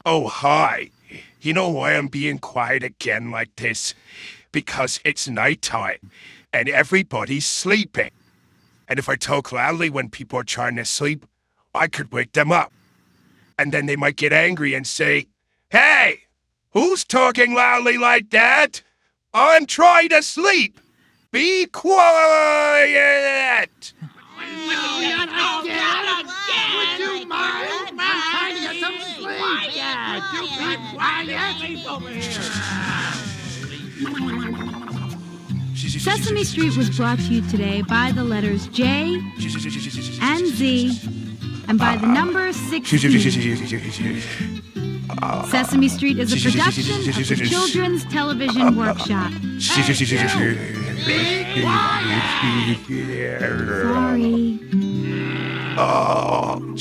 Oh, hi. You know why I'm being quiet again like this? Because it's nighttime and everybody's sleeping. And if I talk loudly when people are trying to sleep, I could wake them up. And then they might get angry and say, "Hey, who's talking loudly like that? I'm trying to sleep. Be quiet." Not again! Would you mind? I'm trying to get some sleep! Would you be quiet? Over here! Sesame Street was brought to you today by the letters J and Z and by the number 16. Sesame Street is a production of the Children's Television Workshop. Be quiet! Sorry. Oh,